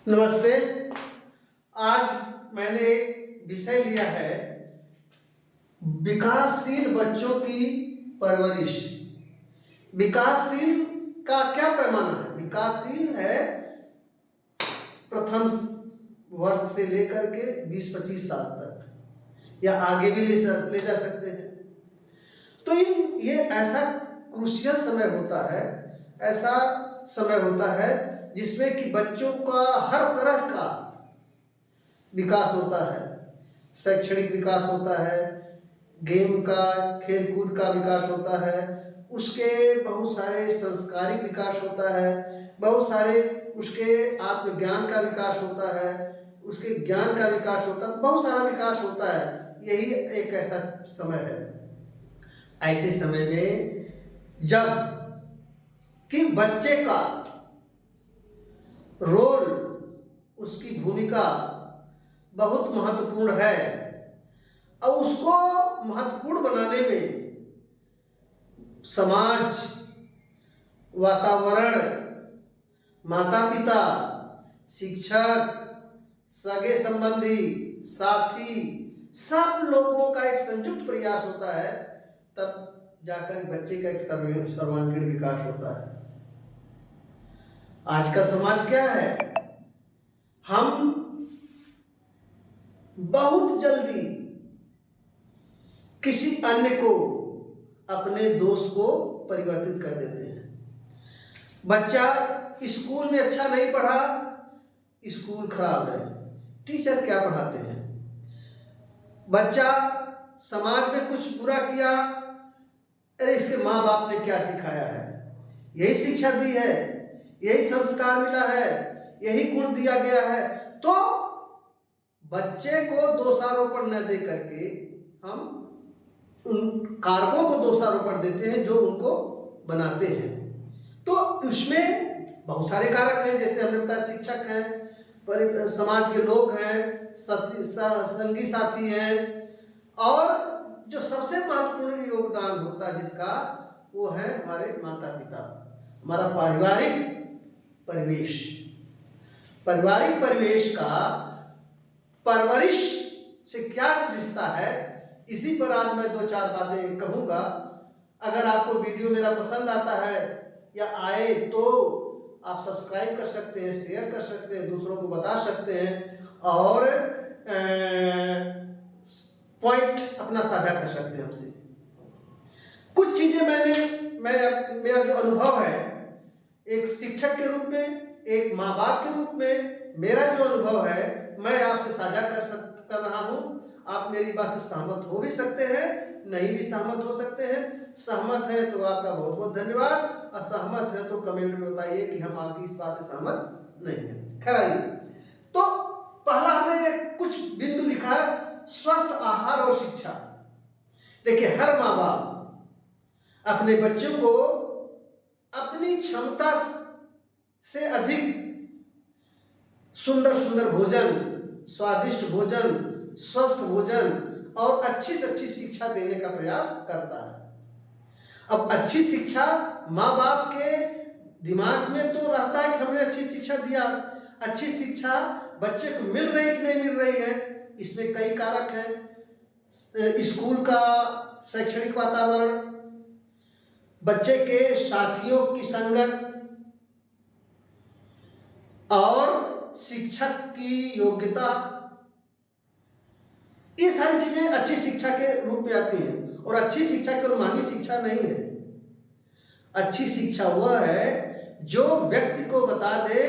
नमस्ते। आज मैंने एक विषय लिया है विकासशील बच्चों की परवरिश। विकासशील का क्या पैमाना है? विकासशील है प्रथम वर्ष से लेकर के 20-25 साल तक या आगे भी ले जा सकते हैं। तो ये ऐसा क्रूशियल समय होता है, ऐसा समय होता है जिसमें कि बच्चों का हर तरह का विकास होता है। शैक्षणिक विकास होता है, गेम का, खेल कूद का विकास होता है, उसके बहुत सारे संस्कारिक विकास होता है, बहुत सारे उसके आत्मज्ञान का विकास होता है, उसके ज्ञान का विकास होता है, बहुत सारा विकास होता है। यही एक ऐसा समय है। ऐसे समय में जब कि बच्चे का रोल, उसकी भूमिका बहुत महत्वपूर्ण है और उसको महत्वपूर्ण बनाने में समाज, वातावरण, माता पिता, शिक्षक, सगे संबंधी, साथी, सब लोगों का एक संयुक्त प्रयास होता है, तब जाकर बच्चे का एक सर्वांगीण विकास होता है। आज का समाज क्या है? हम बहुत जल्दी किसी अन्य को, अपने दोस्त को परिवर्तित कर देते हैं। बच्चा स्कूल में अच्छा नहीं पढ़ा, स्कूल खराब है, टीचर क्या पढ़ाते हैं। बच्चा समाज में कुछ बुरा किया, अरे इसके माँ बाप ने क्या सिखाया है, यही शिक्षा दी है, यही संस्कार मिला है, यही गुण दिया गया है। तो बच्चे को दोषारोपण न दे करके हम उन कारकों को दोषारोपण देते हैं जो उनको बनाते हैं। तो उसमें बहुत सारे कारक हैं, जैसे हमने बताया शिक्षक हैं, समाज के लोग हैं, संगी साथी हैं, और जो सबसे महत्वपूर्ण योगदान होता है जिसका, वो है हमारे माता पिता, हमारा पारिवारिक परिवेश। पारिवारिक परिवेश का परवरिश से क्या रिश्ता है, इसी पर आज मैं 2-4 बातें कहूँगा। अगर आपको वीडियो मेरा पसंद आता है या आए तो आप सब्सक्राइब कर सकते हैं, शेयर कर सकते हैं, दूसरों को बता सकते हैं और पॉइंट अपना साझा कर सकते हैं हमसे। कुछ चीज़ें मेरा जो अनुभव है, एक शिक्षक के रूप में, एक माँ बाप के रूप में, मेरा जो अनुभव है मैं आपसे साझा कर रहा हूँ। आप मेरी बात से सहमत हो भी सकते हैं, नहीं भी सहमत हो सकते हैं। सहमत हैं तो आपका बहुत बहुत धन्यवाद, असहमत है तो कमेंट में बताइए कि हम आपकी इस बात से सहमत नहीं हैं। खैर आइए, तो पहला हमने कुछ बिंदु लिखा, स्वस्थ आहार और शिक्षा। देखिए, हर माँ बाप अपने बच्चों को अपनी क्षमता से अधिक सुंदर सुंदर भोजन, स्वादिष्ट भोजन, स्वस्थ भोजन और अच्छी से अच्छी शिक्षा देने का प्रयास करता है। अब अच्छी शिक्षा माँ बाप के दिमाग में तो रहता है कि हमने अच्छी शिक्षा दिया, अच्छी शिक्षा बच्चे को मिल रही है कि नहीं मिल रही है, इसमें कई कारक हैं। स्कूल का शैक्षणिक वातावरण, बच्चे के साथियों की संगत और शिक्षक की योग्यता, ये सारी चीजें अच्छी शिक्षा के रूप में आती हैं। और अच्छी शिक्षा केवल मांगी शिक्षा नहीं है। अच्छी शिक्षा वह है जो व्यक्ति को बता दे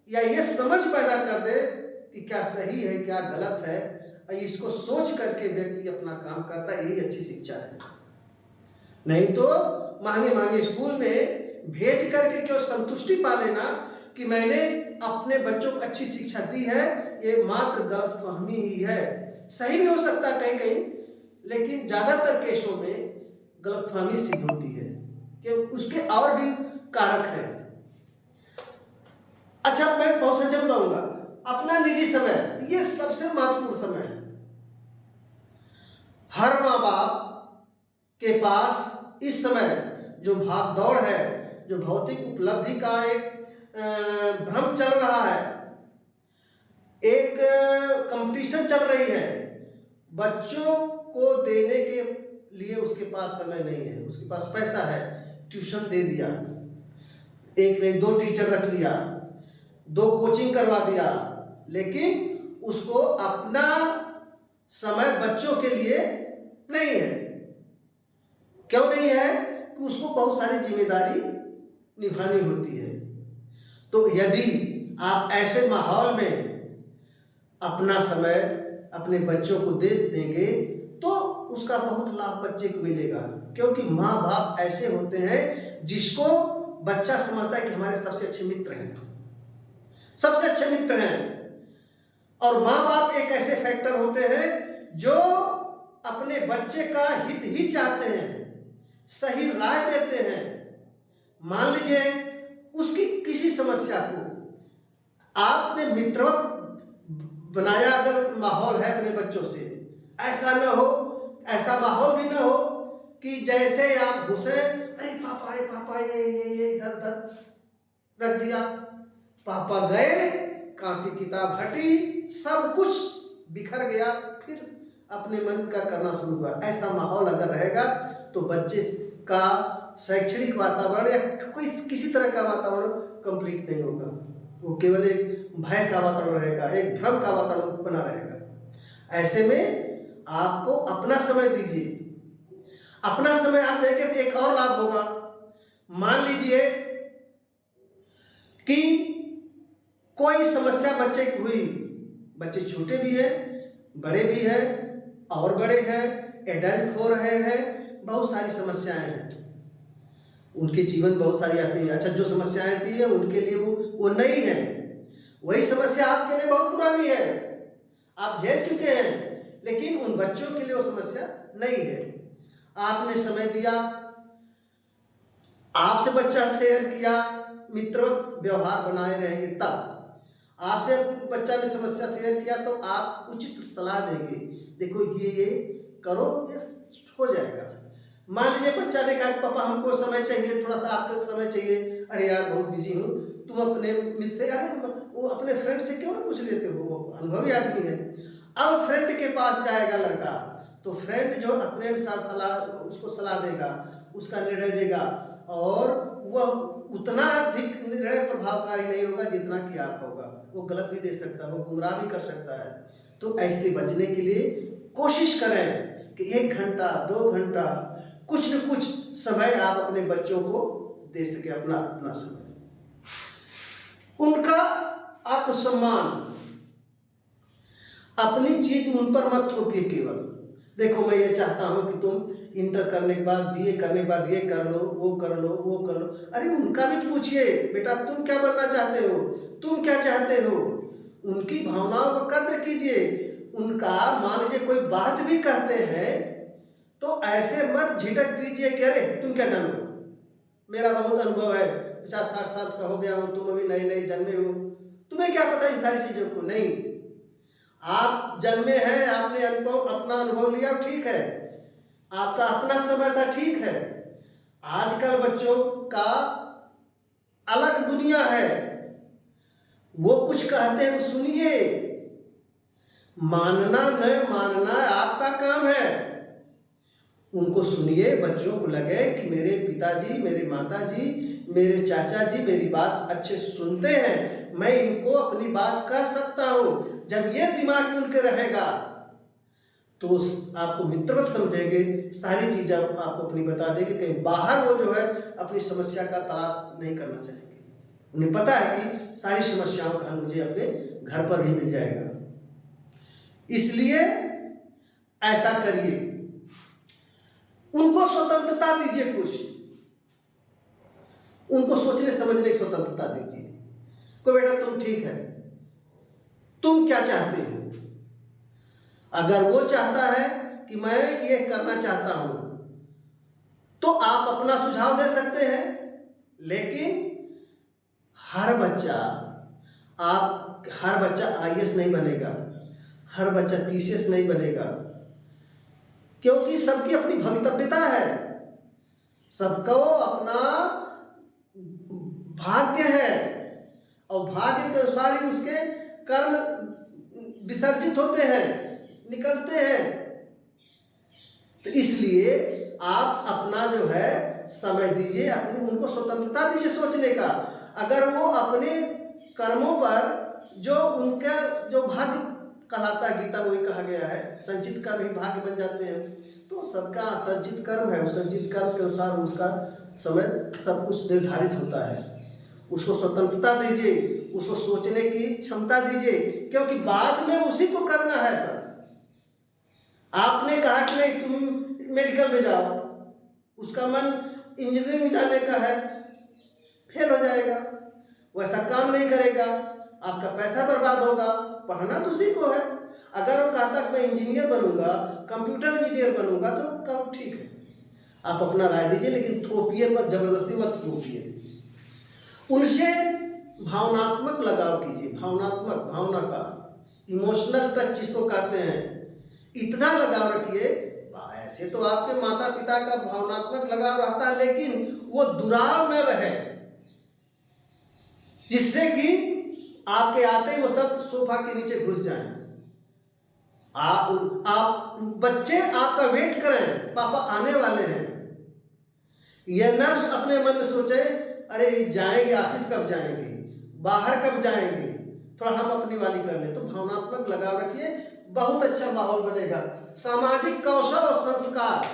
या ये समझ पैदा कर दे कि क्या सही है, क्या गलत है, और इसको सोच करके व्यक्ति अपना काम करता है, यही अच्छी शिक्षा है। नहीं तो महंगे महंगे स्कूल में भेज करके क्यों संतुष्टि पा लेना कि मैंने अपने बच्चों को अच्छी शिक्षा दी है, ये मात्र गलतफहमी ही है। सही भी हो सकता है कहीं कहीं, लेकिन ज्यादातर केसों में गलतफहमी सिद्ध होती है कि उसके और भी कारक हैं। अच्छा, मैं बहुत सच बताऊंगा, अपना निजी समय ये सबसे महत्वपूर्ण समय है। हर माँ बाप के पास इस समय जो भाग दौड़ है, जो भौतिक उपलब्धि का एक भ्रम चल रहा है, एक कंपटीशन चल रही है, बच्चों को देने के लिए उसके पास समय नहीं है, उसके पास पैसा है, ट्यूशन दे दिया, एक नहीं 2 टीचर रख लिया, 2 कोचिंग करवा दिया, लेकिन उसको अपना समय बच्चों के लिए नहीं है। क्यों नहीं है? कि उसको बहुत सारी जिम्मेदारी निभानी होती है। तो यदि आप ऐसे माहौल में अपना समय अपने बच्चों को दे देंगे तो उसका बहुत लाभ बच्चे को मिलेगा, क्योंकि माँ बाप ऐसे होते हैं जिसको बच्चा समझता है कि हमारे सबसे अच्छे मित्र हैं, सबसे अच्छे मित्र हैं। और माँ बाप एक ऐसे फैक्टर होते हैं जो अपने बच्चे का हित ही चाहते हैं, सही राय देते हैं। मान लीजिए उसकी किसी समस्या को आपने मित्रवत बनाया, अगर माहौल है अपने बच्चों से, ऐसा न हो, ऐसा माहौल भी ना हो कि जैसे आप घुसे, अरे पापा ये इधर उधर रख दिया, पापा गए, कॉपी किताब हटी, सब कुछ बिखर गया, फिर अपने मन का करना शुरू हुआ। ऐसा माहौल अगर रहेगा तो बच्चे का शैक्षणिक वातावरण या कोई किसी तरह का वातावरण कंप्लीट नहीं होगा, वो केवल एक भय का वातावरण रहेगा, एक भ्रम का वातावरण बना रहेगा। ऐसे में आपको अपना समय दीजिए। अपना समय आप देंगे तो एक और लाभ होगा। मान लीजिए कि कोई समस्या बच्चे की हुई, बच्चे छोटे भी हैं, बड़े भी हैं, और बड़े हैं, एडल्ट हो रहे हैं, बहुत सारी समस्याएं हैं, उनके जीवन बहुत सारी आती हैं। अच्छा, जो समस्याएं आती है उनके लिए वो नई है, वही समस्या आपके लिए बहुत पुरानी है, आप झेल चुके हैं, लेकिन उन बच्चों के लिए वो समस्या नई है। आपने समय दिया, आपसे बच्चा शेयर किया, मित्रवत व्यवहार बनाए रहेंगे, तब आपसे बच्चा ने समस्या शेयर किया तो आप उचित सलाह देंगे, देखो ये करो, ये हो जाएगा। मान लीजिए बच्चा ने कहा कि पापा हमको समय चाहिए, थोड़ा सा आपका समय चाहिए, अरे यार बहुत बिजी हूँ, तुम अपने मित्र से, अरे वो अपने फ्रेंड से क्यों ना पूछ लेते हो, वो अनुभवी आदमी है। अब फ्रेंड के पास जाएगा लड़का, तो फ्रेंड जो अपने अनुसार सलाह, उसको सलाह देगा, उसका निर्णय देगा, और वह उतना अधिक निर्णय प्रभावकारी नहीं होगा जितना कि आप होगा। वो गलत भी दे सकता है, वो गुमराह भी कर सकता है। तो ऐसे बचने के लिए कोशिश करें कि 1 घंटा 2 घंटा कुछ न कुछ समय आप अपने बच्चों को दे सके, अपना समय। उनका आत्मसम्मान, अपनी चीज उन पर मत थोपिए केवल, देखो मैं ये चाहता हूं कि तुम इंटर करने के बाद, बीए करने के बाद ये कर लो, वो कर लो, वो कर लो। अरे उनका भी तो पूछिए, बेटा तुम क्या बनना चाहते हो, तुम क्या चाहते हो, उनकी भावनाओं को कद्र कीजिए। उनका मान लीजिए कोई बात भी कहते हैं तो ऐसे मत झिटक दीजिए कि अरे तुम क्या जानो, मेरा बहुत अनुभव है, 50-60 साल का हो गया हूँ, तुम अभी नए नए जन्मे हो, तुम्हें क्या पता इन सारी चीजों को। नहीं, आप जन्मे हैं, आपने अपना अनुभव लिया, ठीक है, आपका अपना समय था, ठीक है। आजकल बच्चों का अलग दुनिया है, वो कुछ कहते हैं तो सुनिए, मानना न मानना आपका काम है, उनको सुनिए। बच्चों को लगे कि मेरे पिताजी, मेरे माताजी, मेरे चाचा जी मेरी बात अच्छे सुनते हैं, मैं इनको अपनी बात कह सकता हूं। जब ये दिमाग में उनके रहेगा तो आपको मित्रवत समझेंगे, सारी चीजें आपको अपनी बता देंगे, कहीं बाहर वो जो है अपनी समस्या का तलाश नहीं करना चाहेंगे। उन्हें पता है कि सारी समस्याओं का हल मुझे अपने घर पर भी मिल जाएगा। इसलिए ऐसा करिए, उनको स्वतंत्रता दीजिए, कुछ उनको सोचने समझने की स्वतंत्रता दीजिए। को बेटा तुम ठीक है, तुम क्या चाहते हो, अगर वो चाहता है कि मैं ये करना चाहता हूं तो आप अपना सुझाव दे सकते हैं, लेकिन हर बच्चा आईएएस नहीं बनेगा, हर बच्चा पीसीएस नहीं बनेगा, क्योंकि सबकी अपनी भवितव्यता है, सबको अपना भाग्य है, और भाग्य के अनुसार ही उसके कर्म विसर्जित होते हैं, निकलते हैं। तो इसलिए आप अपना जो है समय दीजिए, अपनी उनको स्वतंत्रता दीजिए सोचने का। अगर वो अपने कर्मों पर जो उनका जो भाग्य कहलाता है, गीता में वही कहा गया है, संचित कर्म ही भाग्य बन जाते हैं। तो सबका संचित कर्म है, उस संचित कर्म के अनुसार उसका समय सब कुछ निर्धारित होता है। उसको स्वतंत्रता दीजिए, उसको सोचने की क्षमता दीजिए, क्योंकि बाद में उसी को करना है सब। आपने कहा कि नहीं तुम मेडिकल में जाओ, उसका मन इंजीनियरिंग में जाने का है, फेल हो जाएगा, वैसा काम नहीं करेगा, आपका पैसा बर्बाद होगा। पढ़ना तो उसी को है। अगर वो कहता कि मैं इंजीनियर बनूंगा, कंप्यूटर इंजीनियर बनूंगा, तो काम ठीक है, आप अपना राय दीजिए, लेकिन थोपिए पर जबरदस्ती मत थोपिए। उनसे भावनात्मक लगाव कीजिए, भावनात्मक, भावना का इमोशनल टच जिसको कहते हैं, इतना लगाव रखिए। ऐसे तो आपके माता पिता का भावनात्मक लगाव रहता है, लेकिन वो दुराव न रहे, जिससे कि आपके आते ही वो सब सोफा के नीचे घुस जाएं। आप बच्चे आपका वेट करें, पापा आने वाले हैं। यह न अपने मन में सोचे अरे जाएंगे ऑफिस कब जाएंगे, बाहर कब जाएंगे, थोड़ा हम अपनी वाली कर ले। तो भावनात्मक लगाव रखिए, बहुत अच्छा माहौल बनेगा। सामाजिक कौशल और संस्कार।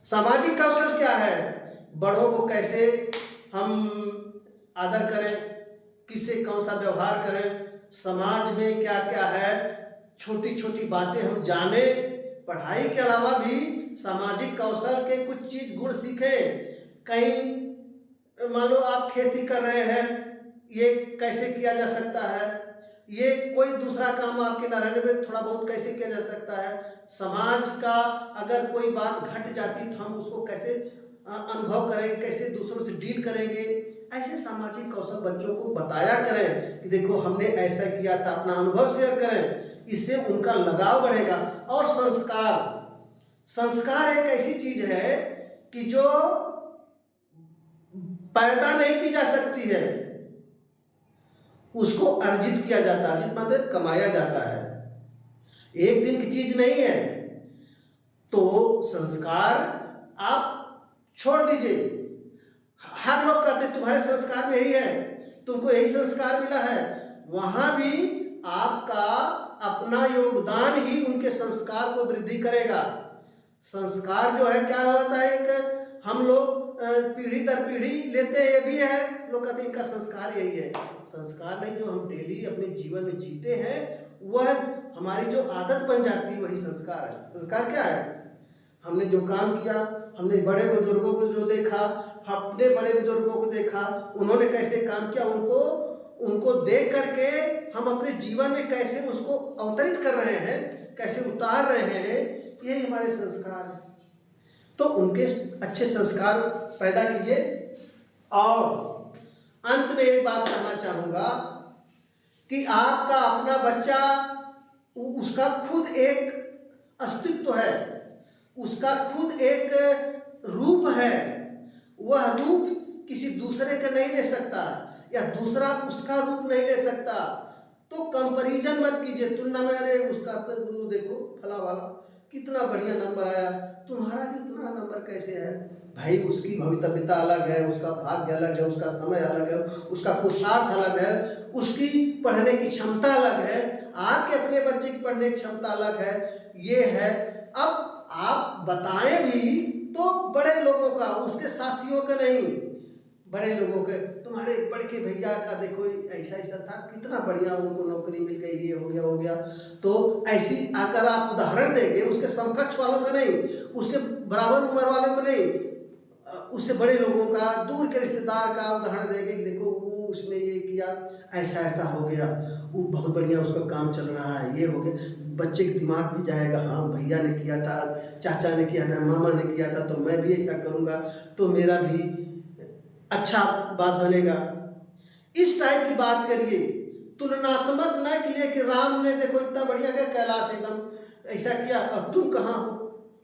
सामाजिक कौशल क्या है? बड़ों को कैसे हम आदर करें, किससे कौन सा व्यवहार करें, समाज में क्या क्या है, छोटी छोटी बातें हम जाने। पढ़ाई के अलावा भी सामाजिक कौशल के कुछ चीज गुण सीखें। कहीं मान लो आप खेती कर रहे हैं, ये कैसे किया जा सकता है, ये कोई दूसरा काम आपके न रहने में थोड़ा बहुत कैसे किया जा सकता है। समाज का अगर कोई बात घट जाती तो हम उसको कैसे अनुभव करेंगे, कैसे दूसरों से डील करेंगे। ऐसे सामाजिक कौशल बच्चों को बताया करें कि देखो हमने ऐसा किया था, अपना अनुभव शेयर करें, इससे उनका लगाव बढ़ेगा। और संस्कार, संस्कार एक ऐसी चीज है कि जो पैदा नहीं की जा सकती है, उसको अर्जित किया जाता है, अर्जित मतलब कमाया जाता है, एक दिन की चीज नहीं है। तो संस्कार आप छोड़ दीजिए। हर लोग कहते हैं तुम्हारे संस्कार में यही है, तुमको यही संस्कार मिला है, वहां भी आपका अपना योगदान ही उनके संस्कार को वृद्धि करेगा। संस्कार जो है क्या होता है, एक हम लोग पीढ़ी दर पीढ़ी लेते हैं, ये भी है, लोग कहते हैं इनका संस्कार यही है। संस्कार नहीं, जो हम डेली अपने जीवन में जीते हैं वह हमारी जो आदत बन जाती है वही संस्कार है। संस्कार क्या है? हमने जो काम किया, हमने बड़े बुजुर्गों को जो देखा, अपने बड़े बुजुर्गों को देखा, उन्होंने कैसे काम किया, उनको देख करके हम अपने जीवन में कैसे उसको अवतरित कर रहे हैं, कैसे उतार रहे हैं, यही हमारे संस्कार है। तो उनके अच्छे संस्कार पैदा कीजिए। और अंत में एक बात कहना चाहूंगा कि आपका अपना बच्चा, उसका खुद एक अस्तित्व है, उसका खुद एक रूप है, वह रूप किसी दूसरे का नहीं ले सकता, या दूसरा उसका रूप नहीं ले सकता। तो कंपैरिजन मत कीजिए, तुलना में, अरे उसका तो देखो फला वाला कितना बढ़िया नंबर आया, तुम्हारा कितना नंबर कैसे है। भाई उसकी भवितव्यता अलग है, उसका भाग्य अलग है, उसका समय अलग है, उसका पुरुषार्थ अलग है, उसकी पढ़ने की क्षमता अलग है, आपके अपने बच्चे की पढ़ने की क्षमता अलग है, ये है। अब आप बताएं भी तो बड़े लोगों का, उसके साथियों का नहीं, बड़े लोगों के, तुम्हारे बड़े के भैया का देखो ऐसा ऐसा था, कितना बढ़िया उनको नौकरी मिल गई, ये हो गया। तो ऐसी अगर आप उदाहरण देंगे, उसके समकक्ष वालों का नहीं, उसके बराबर उम्र वालों को नहीं, उससे बड़े लोगों का, दूर के रिश्तेदार का उदाहरण देंगे कि देखो वो उसने ये किया, ऐसा ऐसा हो गया, वो बहुत बढ़िया उसका काम चल रहा है, ये हो गया। बच्चे के दिमाग भी जाएगा, हाँ भैया ने किया था, चाचा ने किया था, मामा ने किया था, तो मैं भी ऐसा करूँगा तो मेरा भी अच्छा बात बनेगा। इस टाइप की बात करिए, तुलनात्मक न किए कि राम ने देखो इतना बढ़िया क्या कैलाश एकदम ऐसा किया और तुम कहाँ हो,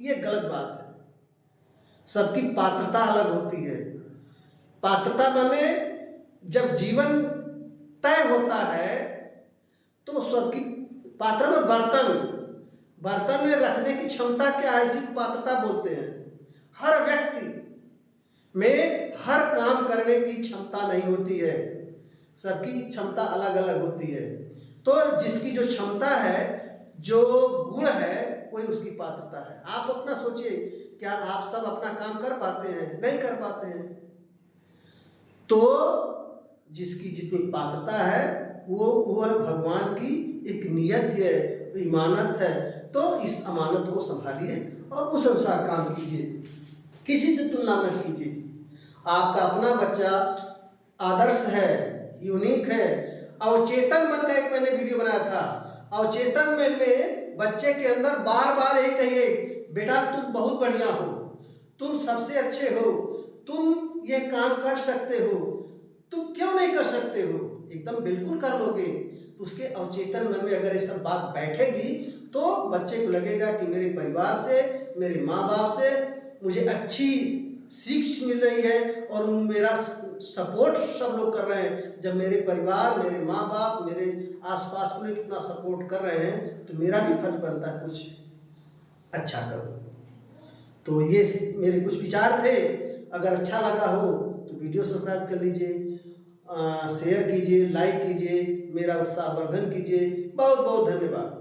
ये गलत बात है। सबकी पात्रता अलग होती है। पात्रता माने जब जीवन तय होता है तो सबकी पात्र में बर्तन में रखने की क्षमता क्या है, इसी को पात्रता बोलते हैं। हर व्यक्ति में हर काम करने की क्षमता नहीं होती है, सबकी क्षमता अलग अलग होती है। तो जिसकी जो क्षमता है, जो गुण है, वही उसकी पात्रता है। आप अपना सोचिए, क्या आप सब अपना काम कर पाते हैं? नहीं कर पाते हैं। तो जिसकी जितनी पात्रता है वो भगवान की एक नियत है, इमानत है। तो इस अमानत को संभालिए और उस अनुसार काम कीजिए, किसी से तुलना मत कीजिए। आपका अपना बच्चा आदर्श है, यूनिक है। अवचेतन मन का एक मैंने वीडियो बनाया था। अवचेतन मन में बच्चे के अंदर बार बार यही कहिए, बेटा तुम बहुत बढ़िया हो, तुम सबसे अच्छे हो, तुम ये काम कर सकते हो, तुम क्यों नहीं कर सकते हो, एकदम बिल्कुल कर लोगे। तो उसके अवचेतन मन में अगर ये सब बात बैठेगी तो बच्चे को लगेगा कि मेरे परिवार से, मेरे माँ बाप से मुझे अच्छी सीख मिल रही है और मेरा सपोर्ट सब लोग कर रहे हैं। जब मेरे परिवार, मेरे माँ बाप, मेरे आसपास के लोग कितना सपोर्ट कर रहे हैं तो मेरा भी फर्ज बनता है कुछ अच्छा करूँ। तो ये मेरे कुछ विचार थे। अगर अच्छा लगा हो तो वीडियो सब्सक्राइब कर लीजिए, शेयर कीजिए, लाइक कीजिए, मेरा उत्साहवर्धन कीजिए। बहुत बहुत धन्यवाद।